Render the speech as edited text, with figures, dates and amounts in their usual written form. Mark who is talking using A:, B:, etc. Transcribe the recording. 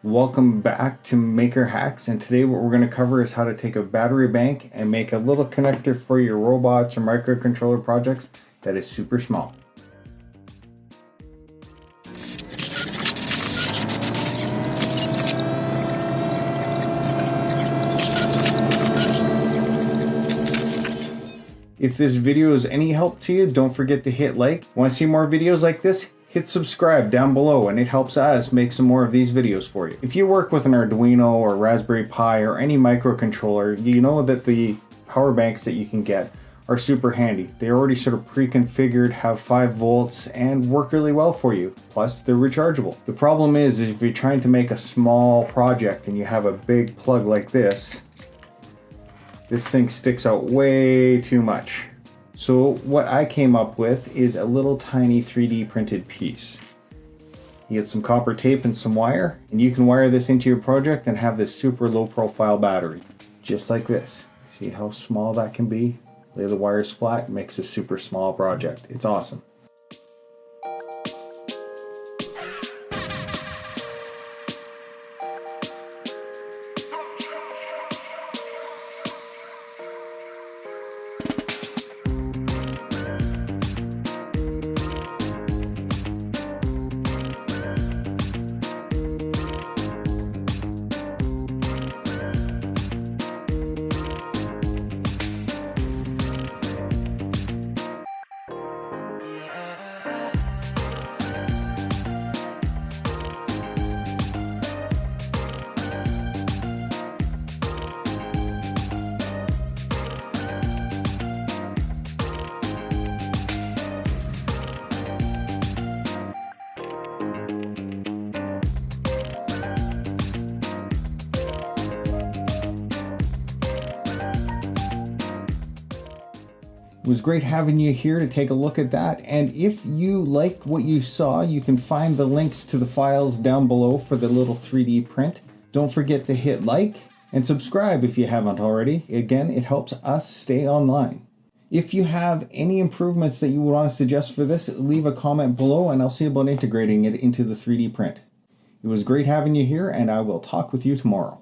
A: Welcome back to Maker Hacks, and today what we're going to cover is how to take a battery bank and make a little connector for your robots or microcontroller projects that is super small. If this video is any help to you, don't forget to hit like. Want to see more videos like this? Hit subscribe down below, and it helps us make some more of these videos for you. If you work with an Arduino or Raspberry Pi or any microcontroller, you know that the power banks that you can get are super handy. They're already sort of pre-configured, have 5 volts, and work really well for you. Plus, they're rechargeable. The problem is if you're trying to make a small project and you have a big plug like this thing sticks out way too much. So what I came up with is a little tiny 3D printed piece. You get some copper tape and some wire, and you can wire this into your project and have this super low profile battery. Just like this. See how small that can be? Lay the wires flat, makes a super small project. It's awesome. It was great having you here to take a look at that, and if you like what you saw, you can find the links to the files down below for the little 3D print. Don't forget to hit like and subscribe if you haven't already. Again, it helps us stay online. If you have any improvements that you would want to suggest for this, leave a comment below and I'll see about integrating it into the 3D print. It was great having you here, and I will talk with you tomorrow.